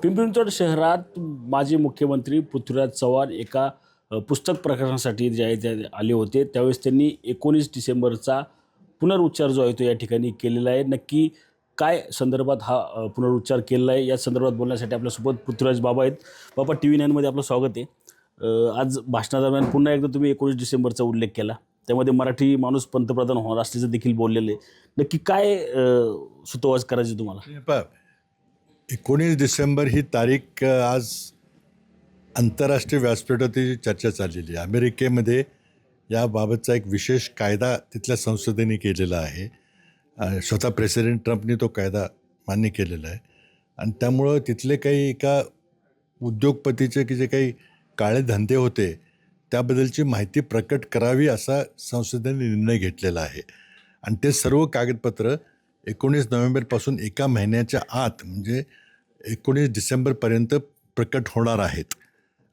पिंपरी-चिंचवड शहरात माजी मुख्यमंत्री पृथ्वीराज चव्हाण एका पुस्तक प्रकाशनासाठी जे आहे ते आले होते. त्यावेळेस त्यांनी 19 डिसेंबरचा पुनरुच्चार जो आहे तो या ठिकाणी केलेला आहे. नक्की काय संदर्भात हा पुनरुच्चार केलेला आहे या संदर्भात बोलण्यासाठी आपल्यासोबत पृथ्वीराज बाबा आहेत. बाबा, TV9 मध्ये आपलं स्वागत आहे. आज भाषणादरम्यान पुन्हा एकदा तुम्ही 19 डिसेंबरचा उल्लेख केला. त्यामध्ये मराठी माणूस पंतप्रधान होणार असल्याचं देखील बोललेलं आहे. नक्की काय सुतोवाच करायची तुम्हाला? 19 डिसेंबर ही तारीख आज आंतरराष्ट्रीय व्यासपीठावरती चर्चा चाललेली आहे. अमेरिकेमध्ये याबाबतचा एक विशेष कायदा तिथल्या संसदेने केलेला आहे. स्वतः प्रेसिडेंट ट्रम्पने तो कायदा मान्य केलेला आहे आणि त्यामुळं तिथले काही एका उद्योगपतीचे की जे काही काळे धंदे होते त्याबद्दलची माहिती प्रकट करावी असा संसदेने निर्णय घेतलेला आहे. आणि ते सर्व कागदपत्र 19 नोव्हेंबरपासून एका महिन्याच्या आत म्हणजे 19 डिसेंबरपर्यंत प्रकट होणार आहेत.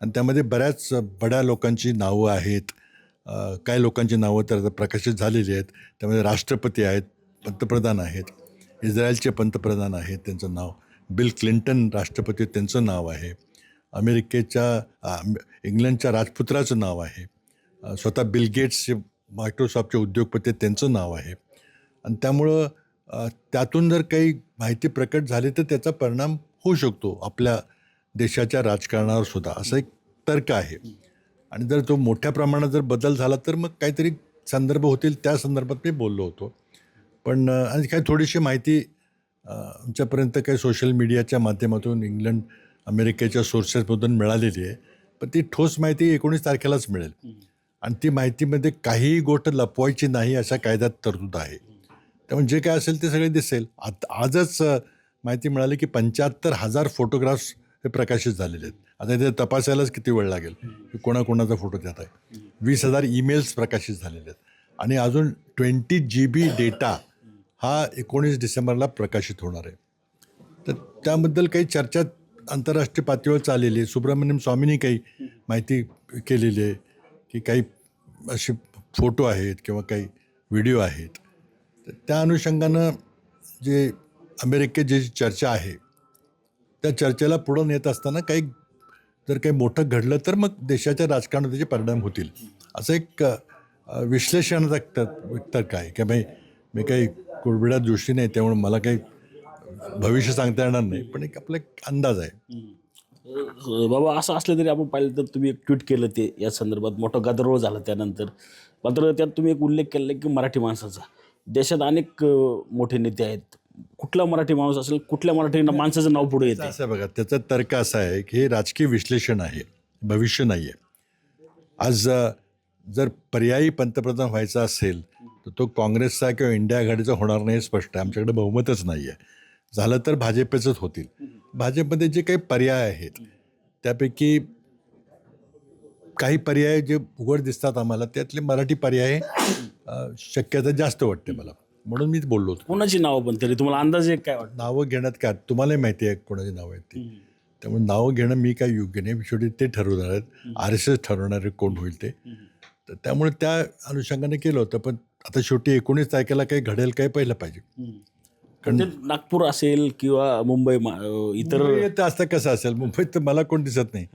आणि त्यामध्ये बऱ्याच बड्या लोकांची नावं आहेत. काही लोकांची नावं तर प्रकाशित झालेली आहेत. त्यामध्ये राष्ट्रपती आहेत, पंतप्रधान आहेत, इस्रायलचे पंतप्रधान आहेत, त्यांचं नाव बिल क्लिंटन राष्ट्रपती त्यांचं नाव आहे, इंग्लंडच्या राजपुत्राचं नाव आहे, स्वतः बिल गेट्स मायक्रोसॉफ्टचे उद्योगपती त्यांचं नाव आहे. आणि त्यामुळं त्यातून जर काही माहिती प्रकट झाली तर त्याचा परिणाम होऊ शकतो आपल्या देशाच्या राजकारणावर सुद्धा, असा एक तर्क आहे. आणि जर तो मोठ्या प्रमाणात जर बदल झाला तर मग काहीतरी संदर्भ होतील, त्या संदर्भात मी बोललो होतो. पण आणि काही थोडीशी माहिती आमच्यापर्यंत काही सोशल मीडियाच्या माध्यमातून इंग्लंड अमेरिकेच्या सोर्सेसमधून मिळालेली आहे. पण ती ठोस माहिती 19 तारखेलाच मिळेल. आणि ती माहितीमध्ये काहीही गोष्ट लपवायची नाही अशा कायद्यात तरतूद आहे. त्यामुळे जे काय असेल ते सगळे दिसेल. आजच माहिती मिळाली की 75,000 फोटोग्राफ्स हे प्रकाशित झालेले आहेत. आता ते तपासायलाच किती वेळ लागेल की कोणाकोणाचा फोटो त्यात आहे. 20,000 ईमेल्स प्रकाशित झालेले आहेत. आणि अजून 20 GB डेटा हा 19 डिसेंबरला प्रकाशित होणार आहे. तर त्याबद्दल काही चर्चा आंतरराष्ट्रीय पातळीवर चाललेली आहे. सुब्रमण्यम स्वामींनी काही माहिती केलेली आहे की काही असे फोटो आहेत किंवा काही व्हिडिओ आहेत. तर त्या अनुषंगानं जे अमेरिकेत जी चर्चा आहे त्या चर्चेला पुढं नेत असताना जर काही मोठं घडलं तर मग देशाच्या राजकारणात त्याचे परिणाम होतील असं एक विश्लेषणाचा तर्क आहे. की भाई मी काही कुळबिडात जोशी नाही, त्यामुळे मला काही भविष्य सांगता येणार नाही, पण एक आपला एक अंदाज आहे. बाबा, असं असलं तरी आपण पाहिलं तर तुम्ही एक ट्विट केलं ते या संदर्भात मोठा गदारोळ झाला त्यानंतर. मात्र त्यात तुम्ही एक उल्लेख केला की मराठी माणसाचा देशात अनेक मोठे नेते आहेत. कुठला मराठी माणूस असेल, कुठल्या मराठी माणसाचं नाव पुढे येतं? असं बघा, त्याचा तर्क असा आहे की हे राजकीय विश्लेषण आहे, भविष्य नाही आहे. आज जर पर्यायी पंतप्रधान व्हायचा असेल तर तो काँग्रेसचा किंवा इंडिया आघाडीचा होणार नाही, स्पष्ट आहे. आमच्याकडे बहुमतच नाही आहे. झालं तर भाजपचंच होतील. भाजपमध्ये जे काही पर्याय आहेत त्यापैकी काही पर्याय जे उघड दिसतात आम्हाला, त्यातले मराठी पर्याय शक्यता जास्त वाटते मला, म्हणून मीच बोललो होतो. कोणाची नावं पण तरी तुम्हाला अंदाजे काय वाटतं? नावं घेण्यात काय, तुम्हालाही माहिती आहे कोणाची नावं आहेत ती. त्यामुळे नावं घेणं मी काही योग्य नाही. शेवटी ते ठरवणार आहेत, RSS ठरवणारे कोण होईल ते. तर त्यामुळे त्या अनुषंगाने केलं होतं. पण आता शेवटी 19 तारखेला काही घडेल काही पहिलं पाहिजे. कारण नागपूर असेल किंवा मुंबई इतर असं कसं असेल, मुंबईत तर मला कोण दिसत नाही.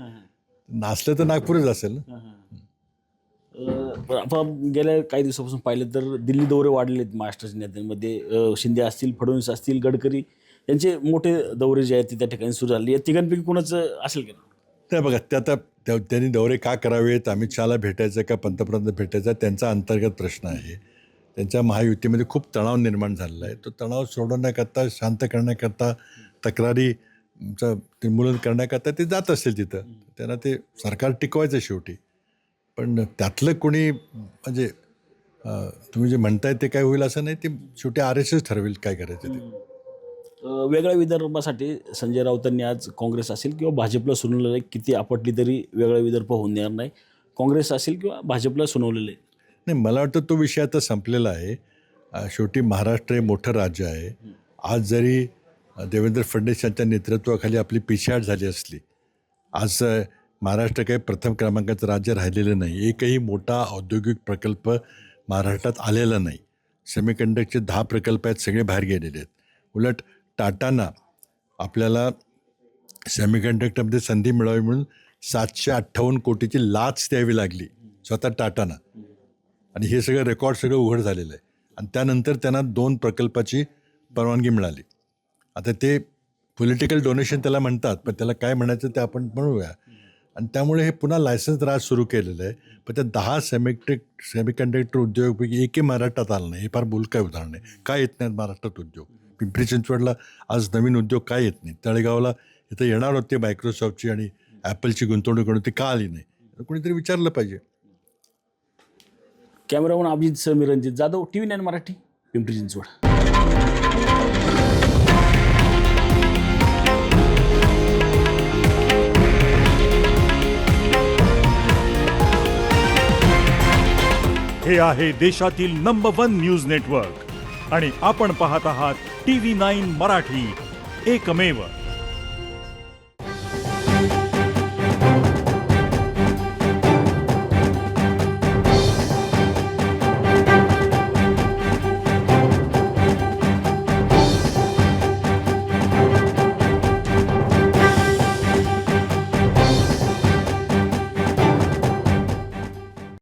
नासलं तर नागपूरच असेल ना. आपण गेल्या काही दिवसापासून पाहिलं तर दिल्ली दौरे वाढलेले आहेत महाराष्ट्राच्या नेत्यांमध्ये. शिंदे असतील, फडणवीस असतील, गडकरी यांचे मोठे दौरे जे आहेत ते त्या ठिकाणी सुरू झाले. या तिघांपैकी कोणाचं असेल का? त्या बघा, ते आता त्यांनी दौरे का करावेत, अमित शहाला भेटायचं का पंतप्रधान भेटायचा, त्यांचा अंतर्गत प्रश्न आहे. त्यांच्या महायुतीमध्ये खूप तणाव निर्माण झालेला आहे. तो तणाव सोडवण्याकरता, शांत करण्याकरता, तक्रारीचं निर्मूलन करण्याकरता ते जात असतील तिथं. त्यांना ते सरकार टिकवायचं शेवटी. पण त्यातलं कोणी म्हणजे तुम्ही जे म्हणताय ते काय होईल असं नाही. ते शेवटी RSS ठरवेल काय करायचं ते. वेगळ्या विदर्भासाठी संजय राऊतांनी आज काँग्रेस असेल किंवा भाजपला सुनावलेलं आहे. किती आपटली तरी वेगळा विदर्भ होऊन देणार नाही. काँग्रेस असेल किंवा भाजपला सुनावलेलं आहे. नाही, मला वाटतं तो विषय आता संपलेला आहे. शेवटी महाराष्ट्र हे मोठं राज्य आहे. आज जरी देवेंद्र फडणवीस यांच्या नेतृत्वाखाली आपली पिछेहाट झाली असली, आज महाराष्ट्र काही प्रथम क्रमांकाचं राज्य राहिलेलं नाही. एकही मोठा औद्योगिक प्रकल्प महाराष्ट्रात आलेला नाही. सेमीकंडक्टरचे 10 प्रकल्प आहेत, सगळे बाहेर गेलेले आहेत. उलट टाटाना आपल्याला सेमिकंडक्टरमध्ये संधी मिळावी म्हणून 758 कोटीची लाच द्यावी लागली स्वतः टाटाना. आणि हे सगळं रेकॉर्ड सगळं उघड झालेलं आहे. आणि त्यानंतर त्यांना 2 प्रकल्पाची परवानगी मिळाली. आता ते पॉलिटिकल डोनेशन त्याला म्हणतात, पण त्याला काय म्हणायचं ते आपण म्हणूया. आणि त्यामुळे हे पुन्हा लायसन्स राज सुरू केलेलं आहे. पण त्या 10 सेमिकंडक्टर उद्योगपैकी एकही महाराष्ट्रात आलं नाही. हे फार बोलकं उदाहरण आहे. काय येत नाहीत महाराष्ट्रात उद्योग? पिंपरी चिंचवडला आज नवीन उद्योग काय येत नाही? तळेगावला इथं येणार होते मायक्रोसॉफ्टची आणि ॲपलची गुंतवणूक करून ती का आली नाही? कोणीतरी विचारलं पाहिजे. Cameraman Abhijit Sameer, Ranjit Jadhav, TV9 Marathi, Pimpri Chinchwad. हे आहे देशातील नंबर 1 न्यूज नेटवर्क आणि आपण पाहत आहात TV9 मराठी, एकमेव.